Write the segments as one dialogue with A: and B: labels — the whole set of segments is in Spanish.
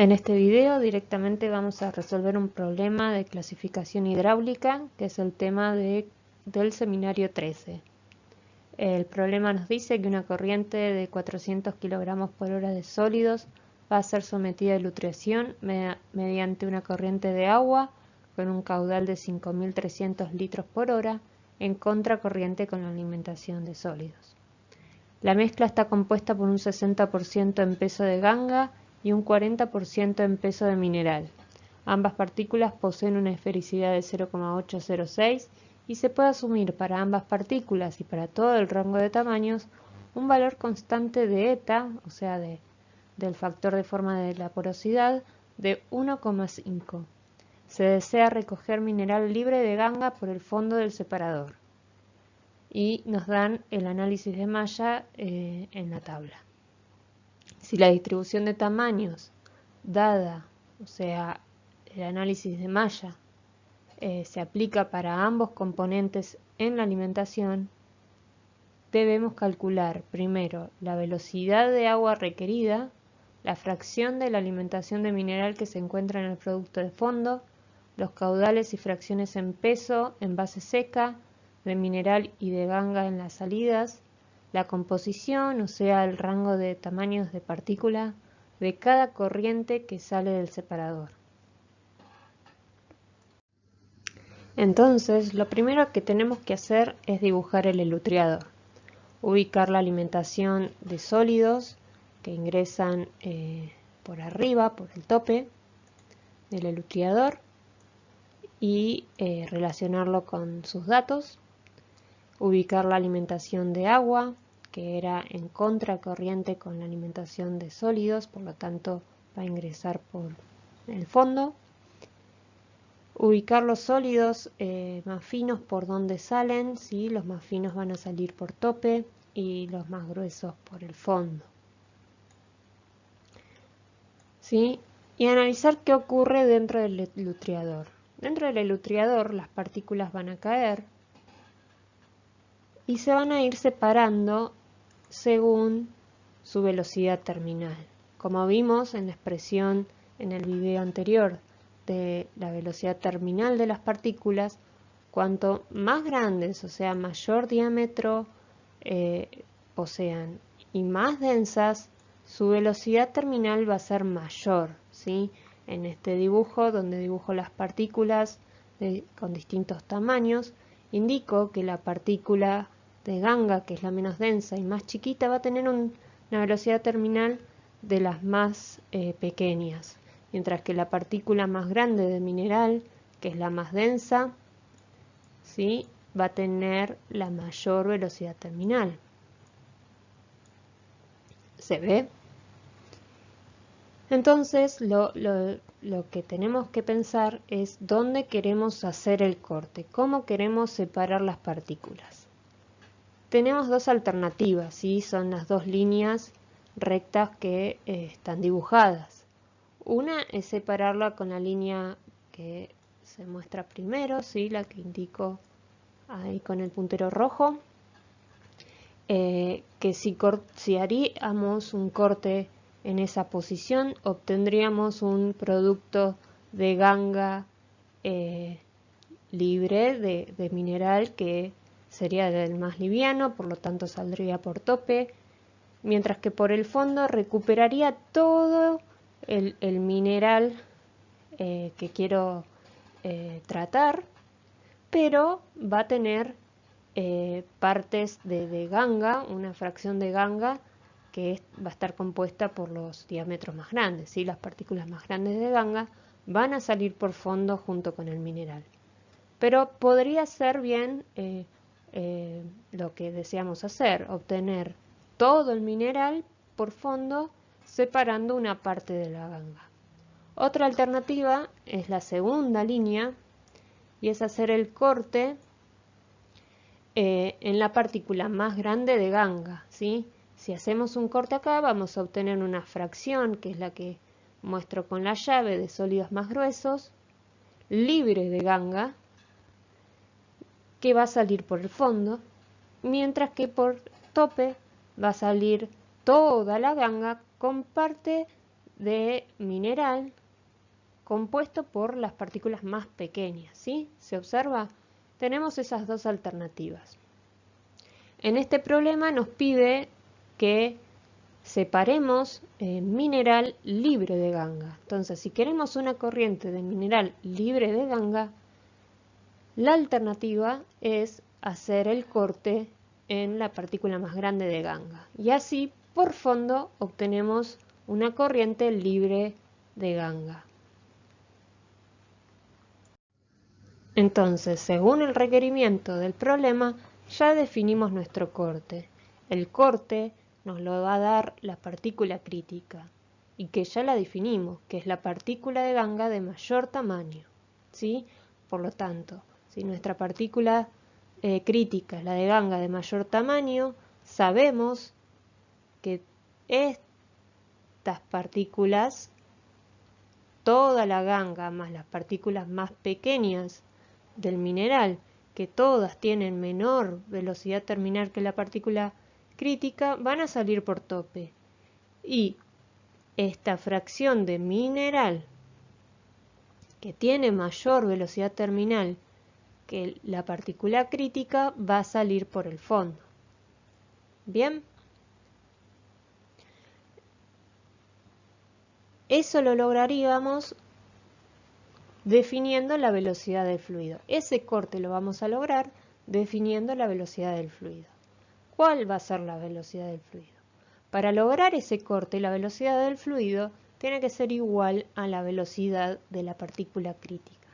A: En este video directamente vamos a resolver un problema de clasificación hidráulica, que es el tema del seminario 13. El problema nos dice que una corriente de 400 kilogramos por hora de sólidos va a ser sometida a dilución mediante una corriente de agua con un caudal de 5.300 litros por hora en contracorriente con la alimentación de sólidos. La mezcla está compuesta por un 60% en peso de ganga y un 40% en peso de mineral. Ambas partículas poseen una esfericidad de 0,806 y se puede asumir para ambas partículas y para todo el rango de tamaños un valor constante de eta, o sea, del factor de forma de la porosidad, de 1,5. Se desea recoger mineral libre de ganga por el fondo del separador. Y nos dan el análisis de malla en la tabla. Si la distribución de tamaños dada, o sea, el análisis de malla, se aplica para ambos componentes en la alimentación, debemos calcular primero la velocidad de agua requerida, la fracción de la alimentación de mineral que se encuentra en el producto de fondo, los caudales y fracciones en peso en base seca, de mineral y de ganga en las salidas, la composición, o sea, el rango de tamaños de partícula de cada corriente que sale del separador. Entonces, lo primero que tenemos que hacer es dibujar el elutriador, ubicar la alimentación de sólidos que ingresan por arriba, por el tope del elutriador y relacionarlo con sus datos. Ubicar la alimentación de agua, que era en contracorriente con la alimentación de sólidos, por lo tanto va a ingresar por el fondo. Ubicar los sólidos más finos por donde salen, ¿sí? Los más finos van a salir por tope y los más gruesos por el fondo. ¿Sí? Y analizar qué ocurre dentro del elutriador. Dentro del elutriador las partículas van a caer y se van a ir separando según su velocidad terminal. Como vimos en la expresión en el video anterior de la velocidad terminal de las partículas, cuanto más grandes, o sea, mayor diámetro posean y más densas, su velocidad terminal va a ser mayor, ¿sí? En este dibujo, donde dibujo las partículas con distintos tamaños, indico que la partícula de ganga, que es la menos densa y más chiquita, va a tener una velocidad terminal de las más pequeñas, mientras que la partícula más grande de mineral, que es la más densa, ¿sí?, va a tener la mayor velocidad terminal. ¿Se ve? Entonces, lo que tenemos que pensar es dónde queremos hacer el corte, cómo queremos separar las partículas. Tenemos dos alternativas, ¿sí? Son las dos líneas rectas que están dibujadas. Una es separarla con la línea que se muestra primero, ¿sí? La que indico ahí con el puntero rojo. Que si haríamos un corte en esa posición, obtendríamos un producto de ganga libre de mineral que sería el más liviano, por lo tanto saldría por tope, mientras que por el fondo recuperaría todo el mineral que quiero tratar, pero va a tener partes de ganga, una fracción de ganga que va a estar compuesta por los diámetros más grandes, ¿sí? Las partículas más grandes de ganga van a salir por fondo junto con el mineral. Pero podría ser bien lo que deseamos hacer, obtener todo el mineral por fondo separando una parte de la ganga. Otra alternativa es la segunda línea y es hacer el corte en la partícula más grande de ganga, ¿sí? Si hacemos un corte acá vamos a obtener una fracción, que es la que muestro con la llave, de sólidos más gruesos, libre de ganga, que va a salir por el fondo, mientras que por tope va a salir toda la ganga con parte de mineral compuesto por las partículas más pequeñas, ¿sí? ¿Se observa? Tenemos esas dos alternativas. En este problema nos pide que separemos mineral libre de ganga. Entonces, si queremos una corriente de mineral libre de ganga, la alternativa es hacer el corte en la partícula más grande de ganga. Y así, por fondo, obtenemos una corriente libre de ganga. Entonces, según el requerimiento del problema, ya definimos nuestro corte. El corte nos lo va a dar la partícula crítica, y que ya la definimos, que es la partícula de ganga de mayor tamaño, ¿sí? Por lo tanto, si nuestra partícula crítica es la de ganga de mayor tamaño, sabemos que estas partículas, toda la ganga más las partículas más pequeñas del mineral, que todas tienen menor velocidad terminal que la partícula crítica, van a salir por tope. Y esta fracción de mineral que tiene mayor velocidad terminal que la partícula crítica va a salir por el fondo. ¿Bien? Eso lo lograríamos definiendo la velocidad del fluido. Ese corte lo vamos a lograr definiendo la velocidad del fluido. ¿Cuál va a ser la velocidad del fluido? Para lograr ese corte, la velocidad del fluido tiene que ser igual a la velocidad de la partícula crítica.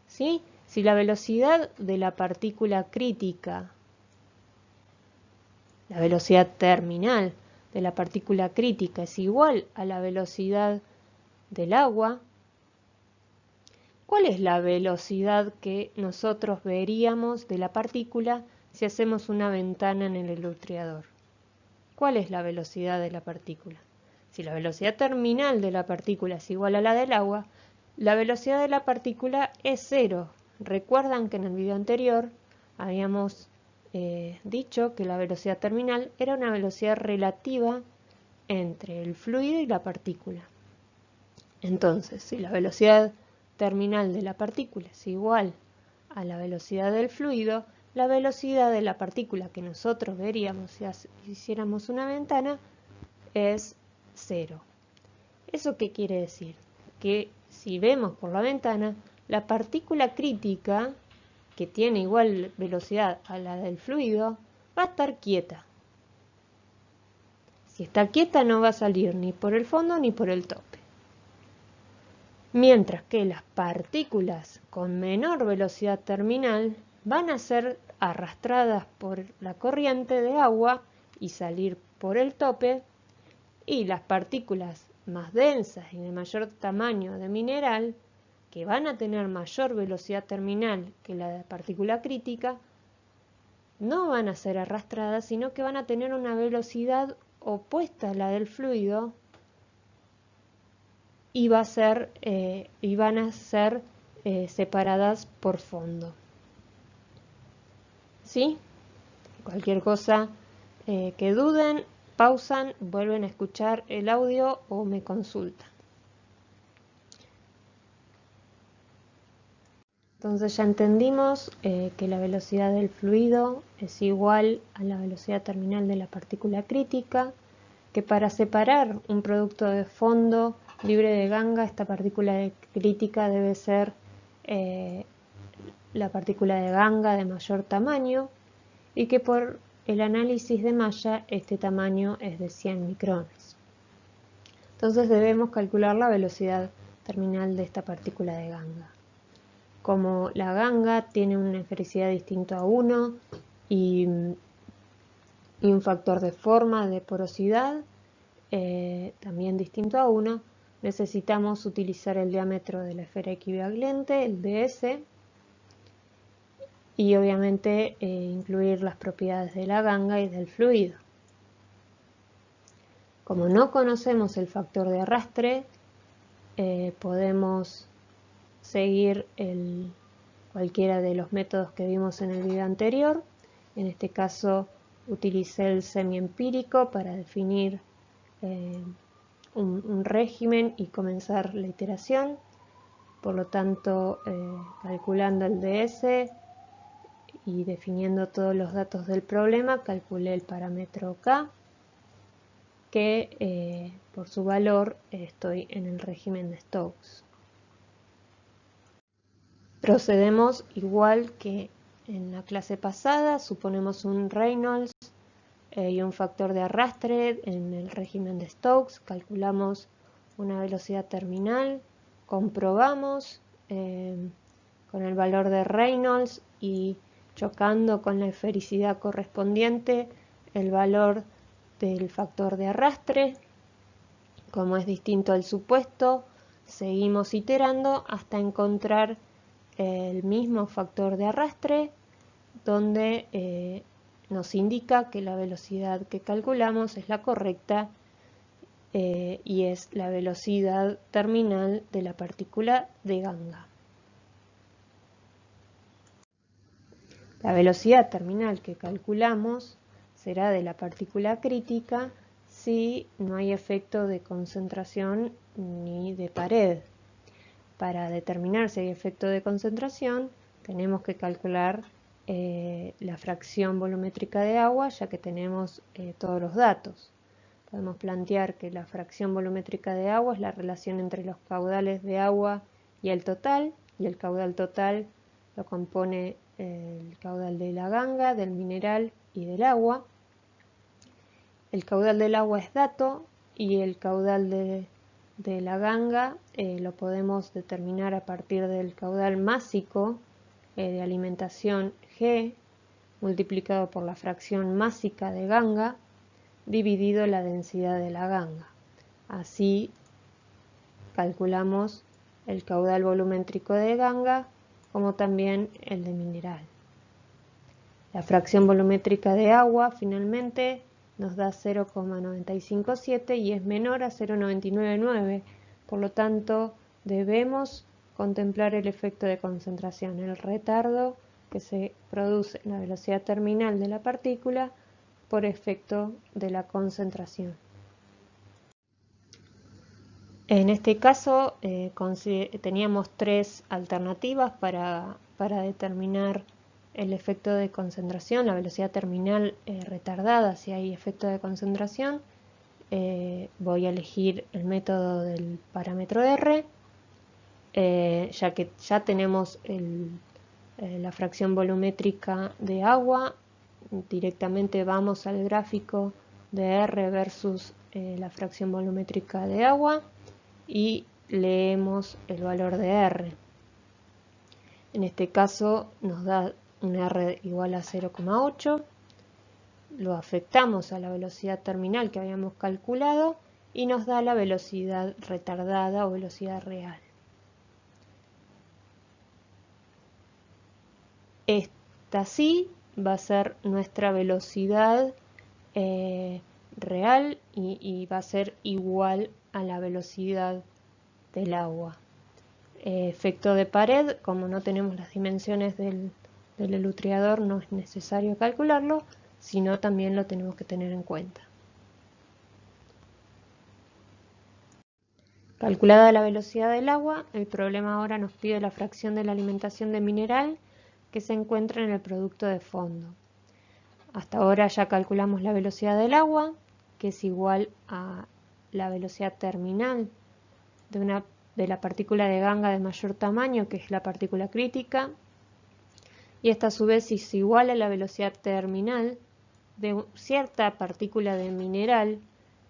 A: ¿Sí? Si la velocidad de la partícula crítica, la velocidad terminal de la partícula crítica es igual a la velocidad del agua, ¿cuál es la velocidad que nosotros veríamos de la partícula si hacemos una ventana en el elutriador? ¿Cuál es la velocidad de la partícula? Si la velocidad terminal de la partícula es igual a la del agua, la velocidad de la partícula es cero. Recuerdan que en el video anterior habíamos dicho que la velocidad terminal era una velocidad relativa entre el fluido y la partícula. Entonces, si la velocidad terminal de la partícula es igual a la velocidad del fluido, la velocidad de la partícula que nosotros veríamos si hiciéramos una ventana es cero. ¿Eso qué quiere decir? Que si vemos por la ventana, la partícula crítica, que tiene igual velocidad a la del fluido, va a estar quieta. Si está quieta no va a salir ni por el fondo ni por el tope. Mientras que las partículas con menor velocidad terminal van a ser arrastradas por la corriente de agua y salir por el tope, y las partículas más densas y de mayor tamaño de mineral, que van a tener mayor velocidad terminal que la partícula crítica, no van a ser arrastradas, sino que van a tener una velocidad opuesta a la del fluido y van a ser separadas por fondo. ¿Sí? Cualquier cosa que duden, pausan, vuelven a escuchar el audio o me consultan. Entonces ya entendimos que la velocidad del fluido es igual a la velocidad terminal de la partícula crítica, que para separar un producto de fondo libre de ganga, esta partícula crítica debe ser la partícula de ganga de mayor tamaño, y que por el análisis de malla este tamaño es de 100 micrones. Entonces debemos calcular la velocidad terminal de esta partícula de ganga. Como la ganga tiene una esfericidad distinto a 1 y un factor de forma de porosidad también distinto a 1, necesitamos utilizar el diámetro de la esfera equivalente, el ds, y obviamente incluir las propiedades de la ganga y del fluido. Como no conocemos el factor de arrastre, podemos seguir cualquiera de los métodos que vimos en el video anterior. En este caso utilicé el semiempírico para definir un régimen y comenzar la iteración. Por lo tanto, calculando el ds y definiendo todos los datos del problema, calculé el parámetro k, que por su valor estoy en el régimen de Stokes. Procedemos igual que en la clase pasada, suponemos un Reynolds y un factor de arrastre en el régimen de Stokes, calculamos una velocidad terminal, comprobamos con el valor de Reynolds y chocando con la esfericidad correspondiente el valor del factor de arrastre. Como es distinto al supuesto, seguimos iterando hasta encontrar el mismo factor de arrastre, donde nos indica que la velocidad que calculamos es la correcta y es la velocidad terminal de la partícula de ganga. La velocidad terminal que calculamos será de la partícula crítica si no hay efecto de concentración ni de pared. Para determinar si hay efecto de concentración, tenemos que calcular la fracción volumétrica de agua, ya que tenemos todos los datos. Podemos plantear que la fracción volumétrica de agua es la relación entre los caudales de agua y el caudal total lo compone el caudal de la ganga, del mineral y del agua. El caudal del agua es dato y el caudal de la ganga lo podemos determinar a partir del caudal másico de alimentación G multiplicado por la fracción másica de ganga dividido la densidad de la ganga. Así calculamos el caudal volumétrico de ganga como también el de mineral. La fracción volumétrica de agua finalmente nos da 0,957 y es menor a 0,999, por lo tanto debemos contemplar el efecto de concentración, el retardo que se produce en la velocidad terminal de la partícula por efecto de la concentración. En este caso teníamos tres alternativas para determinar el efecto de concentración, la velocidad terminal retardada si hay efecto de concentración. Voy a elegir el método del parámetro R, ya que ya tenemos la fracción volumétrica de agua. Directamente vamos al gráfico de R versus la fracción volumétrica de agua y leemos el valor de R. En este caso nos da un R igual a 0,8, lo afectamos a la velocidad terminal que habíamos calculado y nos da la velocidad retardada o velocidad real. Esta sí va a ser nuestra velocidad real y va a ser igual a la velocidad del agua. Efecto de pared, como no tenemos las dimensiones del elutriador, no es necesario calcularlo, sino también lo tenemos que tener en cuenta. Calculada la velocidad del agua, el problema ahora nos pide la fracción de la alimentación de mineral que se encuentra en el producto de fondo. Hasta ahora ya calculamos la velocidad del agua, que es igual a la velocidad terminal de la partícula de ganga de mayor tamaño, que es la partícula crítica, y esta a su vez es igual a la velocidad terminal de cierta partícula de mineral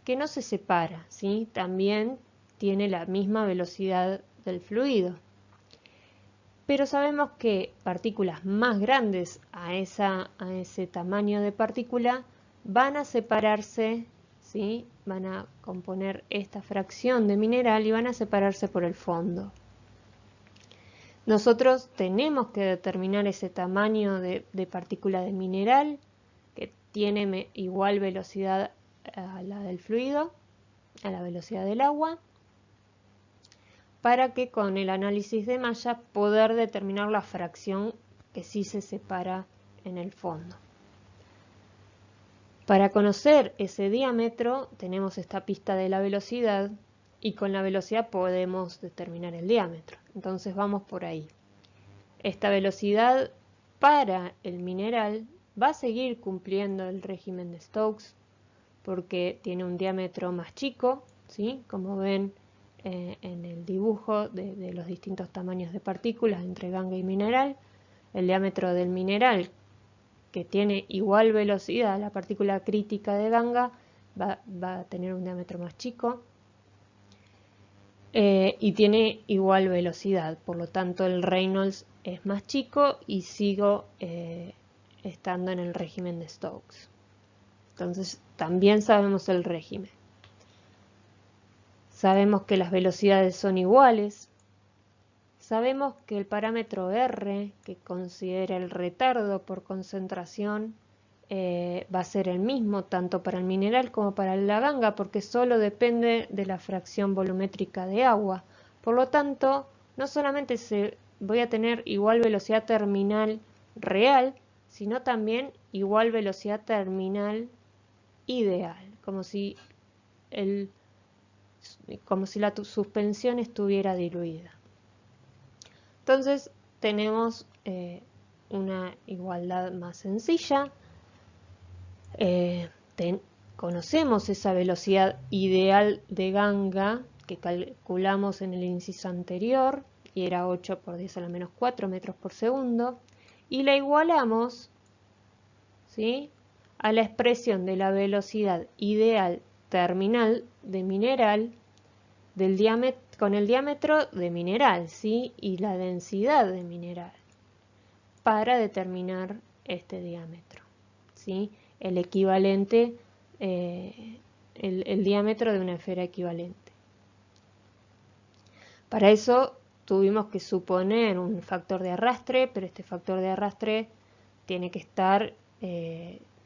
A: que no se separa, ¿sí? También tiene la misma velocidad del fluido. Pero sabemos que partículas más grandes a ese tamaño de partícula van a separarse, ¿sí? Van a componer esta fracción de mineral y van a separarse por el fondo. Nosotros tenemos que determinar ese tamaño de partícula de mineral que tiene igual velocidad a la del fluido, a la velocidad del agua, para que con el análisis de malla poder determinar la fracción que sí se separa en el fondo. Para conocer ese diámetro tenemos esta pista de la velocidad y con la velocidad podemos determinar el diámetro. Entonces vamos por ahí. Esta velocidad para el mineral va a seguir cumpliendo el régimen de Stokes porque tiene un diámetro más chico, ¿sí? Como ven en el dibujo de los distintos tamaños de partículas entre ganga y mineral. El diámetro del mineral, que tiene igual velocidad, la partícula crítica de ganga va a tener un diámetro más chico y tiene igual velocidad, por lo tanto el Reynolds es más chico y sigo estando en el régimen de Stokes. Entonces también sabemos el régimen. Sabemos que las velocidades son iguales. Sabemos que el parámetro R, que considera el retardo por concentración, va a ser el mismo tanto para el mineral como para la ganga, porque solo depende de la fracción volumétrica de agua. Por lo tanto, no solamente voy a tener igual velocidad terminal real, sino también igual velocidad terminal ideal, como si la suspensión estuviera diluida. Entonces tenemos una igualdad más sencilla. Conocemos esa velocidad ideal de ganga que calculamos en el inciso anterior y era 8 por 10 a la menos 4 metros por segundo y la igualamos, ¿sí?, a la expresión de la velocidad ideal terminal de mineral con el diámetro de mineral, ¿sí?, y la densidad de mineral para determinar este diámetro, ¿sí?, el equivalente, el diámetro de una esfera equivalente. Para eso tuvimos que suponer un factor de arrastre, pero este factor de arrastre tiene que estar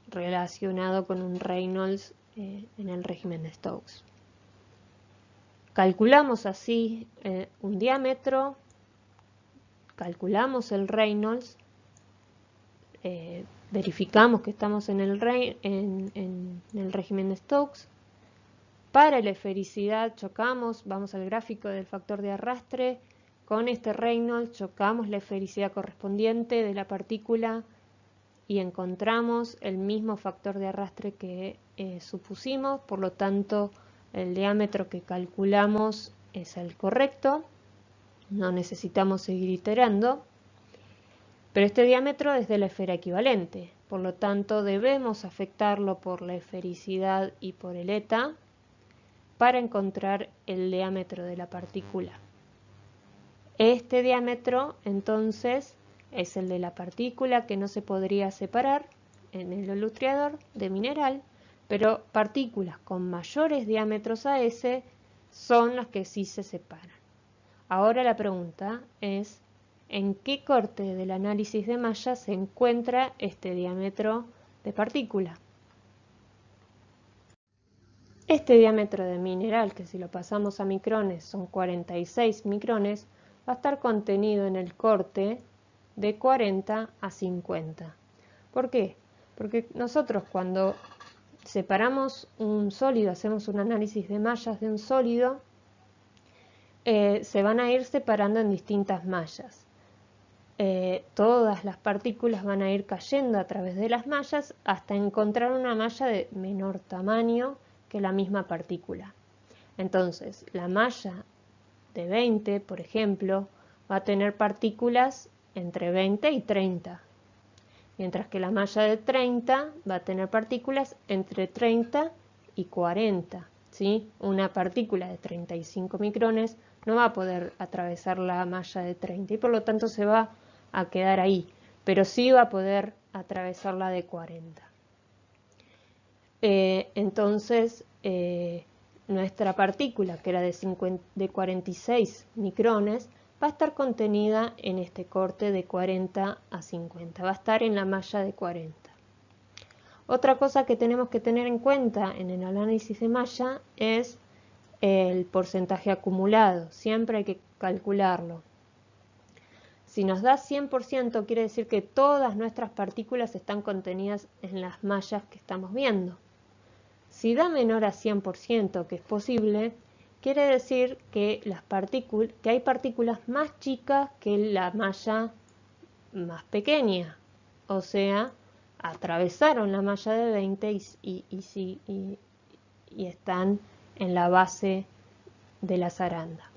A: relacionado con un Reynolds en el régimen de Stokes. Calculamos así un diámetro, calculamos el Reynolds, verificamos que estamos en el régimen de Stokes. Para la esfericidad chocamos, vamos al gráfico del factor de arrastre, con este Reynolds chocamos la esfericidad correspondiente de la partícula y encontramos el mismo factor de arrastre que supusimos, por lo tanto el diámetro que calculamos es el correcto, no necesitamos seguir iterando, pero este diámetro es de la esfera equivalente, por lo tanto debemos afectarlo por la esfericidad y por el eta para encontrar el diámetro de la partícula. Este diámetro entonces es el de la partícula que no se podría separar en el elutriador de mineral, pero partículas con mayores diámetros a ese son las que sí se separan. Ahora la pregunta es, ¿en qué corte del análisis de malla se encuentra este diámetro de partícula? Este diámetro de mineral, que si lo pasamos a micrones son 46 micrones, va a estar contenido en el corte de 40 a 50. ¿Por qué? Porque nosotros cuando separamos un sólido, hacemos un análisis de mallas de un sólido, se van a ir separando en distintas mallas. Todas las partículas van a ir cayendo a través de las mallas hasta encontrar una malla de menor tamaño que la misma partícula. Entonces, la malla de 20, por ejemplo, va a tener partículas entre 20 y 30, mientras que la malla de 30 va a tener partículas entre 30 y 40. ¿Sí? Una partícula de 35 micrones no va a poder atravesar la malla de 30 y por lo tanto se va a quedar ahí, pero sí va a poder atravesar la de 40. Entonces, nuestra partícula, que era de 46 micrones, va a estar contenida en este corte de 40 a 50, va a estar en la malla de 40. Otra cosa que tenemos que tener en cuenta en el análisis de malla es el porcentaje acumulado, siempre hay que calcularlo. Si nos da 100%, quiere decir que todas nuestras partículas están contenidas en las mallas que estamos viendo. Si da menor a 100%, que es posible, quiere decir que hay partículas más chicas que la malla más pequeña. O sea, atravesaron la malla de 20 y están en la base de la zaranda.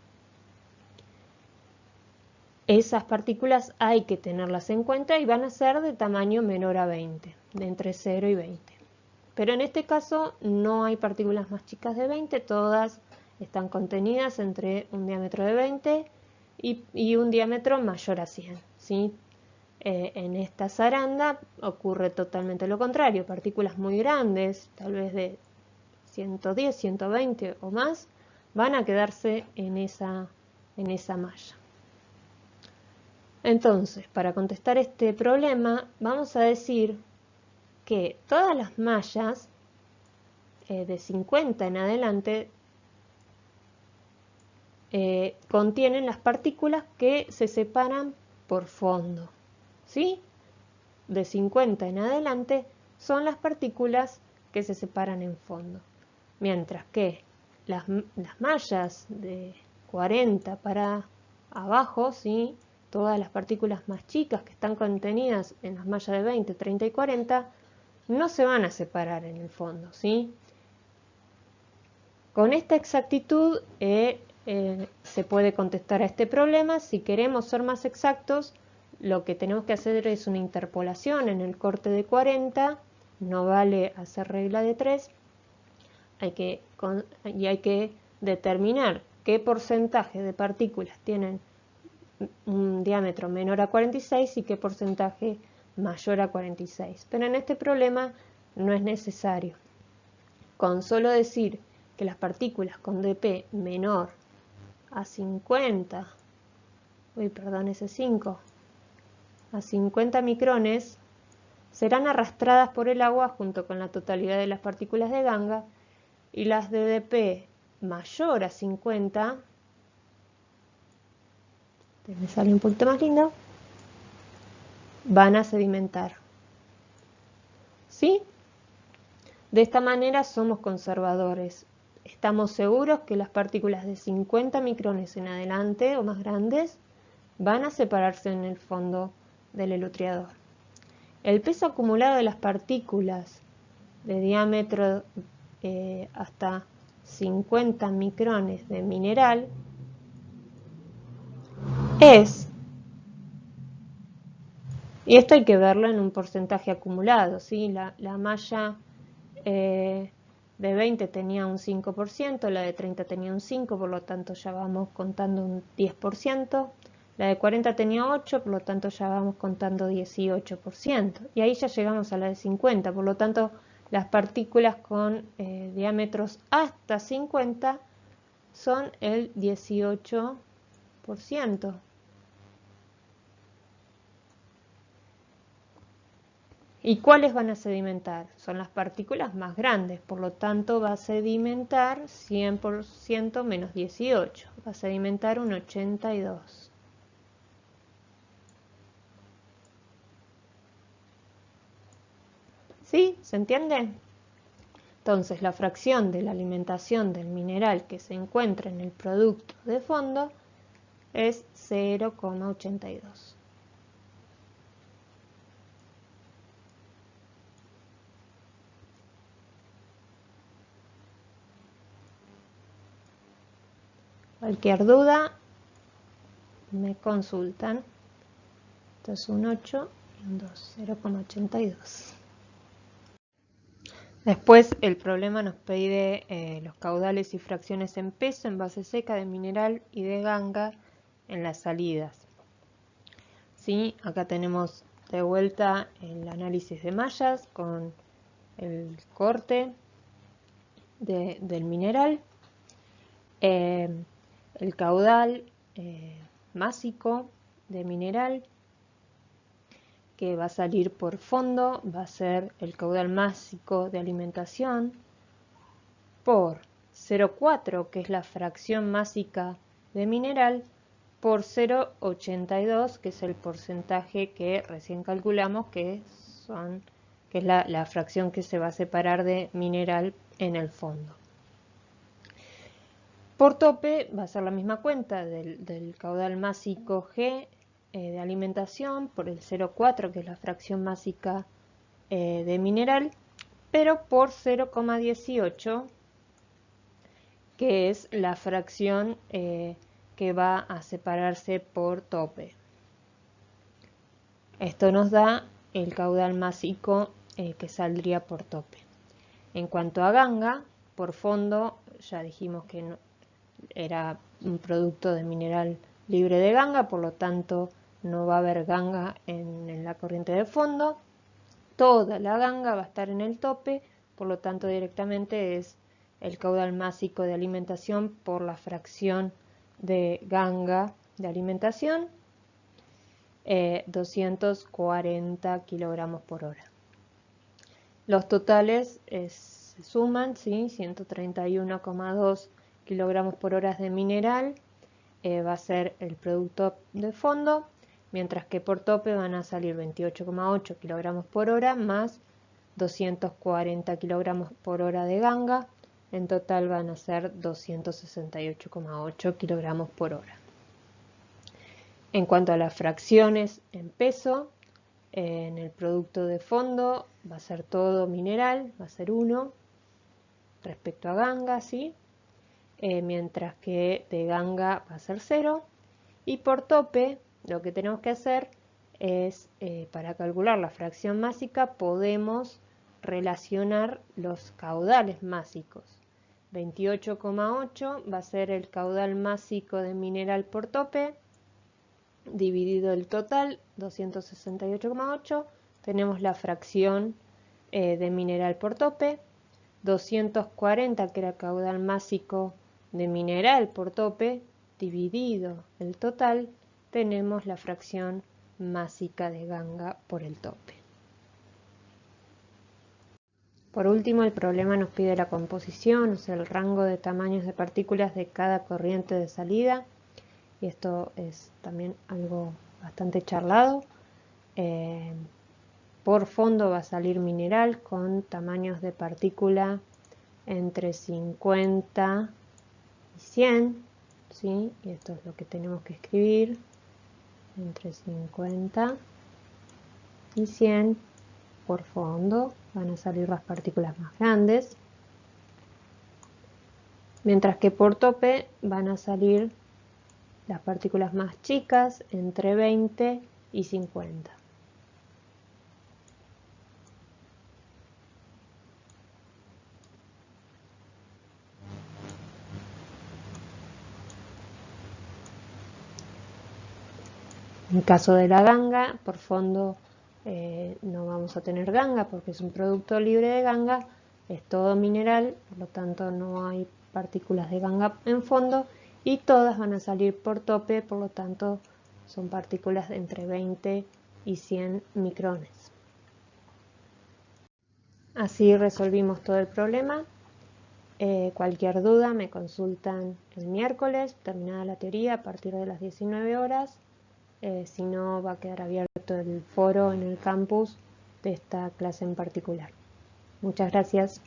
A: Esas partículas hay que tenerlas en cuenta y van a ser de tamaño menor a 20, de entre 0 y 20. Pero en este caso no hay partículas más chicas de 20, todas están contenidas entre un diámetro de 20 y un diámetro mayor a 100. ¿Sí? En esta zaranda ocurre totalmente lo contrario, partículas muy grandes, tal vez de 110, 120 o más, van a quedarse en esa malla. Entonces, para contestar este problema, vamos a decir que todas las mallas de 50 en adelante contienen las partículas que se separan por fondo. ¿Sí? De 50 en adelante son las partículas que se separan en fondo. Mientras que las mallas de 40 para abajo, ¿sí? Todas las partículas más chicas que están contenidas en las mallas de 20, 30 y 40 no se van a separar en el fondo, ¿sí? Con esta exactitud se puede contestar a este problema. Si queremos ser más exactos, lo que tenemos que hacer es una interpolación en el corte de 40, no vale hacer regla de 3, hay que determinar qué porcentaje de partículas tienen un diámetro menor a 46 y qué porcentaje mayor a 46. Pero en este problema no es necesario. Con solo decir que las partículas con dp menor a 50, a 50 micrones, serán arrastradas por el agua junto con la totalidad de las partículas de ganga, y las de dp mayor a 50, me sale un poquito más lindo, van a sedimentar. ¿Sí? De esta manera somos conservadores. Estamos seguros que las partículas de 50 micrones en adelante o más grandes van a separarse en el fondo del elutriador. El peso acumulado de las partículas de diámetro hasta 50 micrones de mineral es, y esto hay que verlo en un porcentaje acumulado, ¿sí? La malla de 20 tenía un 5%, la de 30 tenía un 5%, por lo tanto ya vamos contando un 10%, la de 40 tenía 8%, por lo tanto ya vamos contando 18%, y ahí ya llegamos a la de 50, por lo tanto las partículas con diámetros hasta 50 son el 18%. ¿Y cuáles van a sedimentar? Son las partículas más grandes, por lo tanto va a sedimentar 100% menos 18, va a sedimentar un 82. ¿Sí? ¿Se entiende? Entonces la fracción de la alimentación del mineral que se encuentra en el producto de fondo es 0,82. Cualquier duda me consultan. Esto es un 8 y un 2, 0,82. Después el problema nos pide los caudales y fracciones en peso en base seca de mineral y de ganga en las salidas. ¿Sí? Acá tenemos de vuelta el análisis de mallas con el corte del mineral, el caudal másico de mineral que va a salir por fondo, va a ser el caudal másico de alimentación, por 0,4, que es la fracción másica de mineral, por 0,82, que es el porcentaje que recién calculamos, que es la fracción que se va a separar de mineral en el fondo. Por tope va a ser la misma cuenta del caudal másico G de alimentación por el 0,4, que es la fracción másica de mineral, pero por 0,18, que es la fracción que va a separarse por tope. Esto nos da el caudal másico que saldría por tope. En cuanto a ganga, por fondo, ya dijimos que no, era un producto de mineral libre de ganga, por lo tanto no va a haber ganga en la corriente de fondo. Toda la ganga va a estar en el tope, por lo tanto directamente es el caudal másico de alimentación por la fracción de ganga de alimentación, 240 kilogramos por hora. Los totales se suman, ¿sí? 131,2 kilogramos por hora de mineral va a ser el producto de fondo, mientras que por tope van a salir 28,8 kilogramos por hora más 240 kilogramos por hora de ganga. En total van a ser 268,8 kilogramos por hora. En cuanto a las fracciones en peso, en el producto de fondo va a ser todo mineral, va a ser 1 respecto a ganga, ¿sí? Mientras que de ganga va a ser 0. Y por tope, lo que tenemos que hacer es, para calcular la fracción másica, podemos relacionar los caudales másicos. 28,8 va a ser el caudal másico de mineral por tope, dividido el total, 268,8, tenemos la fracción de mineral por tope. 240, que era caudal másico de mineral por tope, dividido el total, tenemos la fracción másica de ganga por el tope. Por último, el problema nos pide la composición, o sea, el rango de tamaños de partículas de cada corriente de salida, y esto es también algo bastante charlado. Por fondo va a salir mineral con tamaños de partícula entre 50 y 100, ¿sí? Y esto es lo que tenemos que escribir, entre 50 y 100 por fondo van a salir las partículas más grandes, mientras que por tope van a salir las partículas más chicas, entre 20 y 50. En caso de la ganga, por fondo no vamos a tener ganga porque es un producto libre de ganga, es todo mineral, por lo tanto no hay partículas de ganga en fondo y todas van a salir por tope, por lo tanto son partículas de entre 20 y 100 micrones. Así resolvimos todo el problema. Cualquier duda me consultan el miércoles, terminada la teoría, a partir de las 19 horas. Si no, va a quedar abierto el foro en el campus de esta clase en particular. Muchas gracias.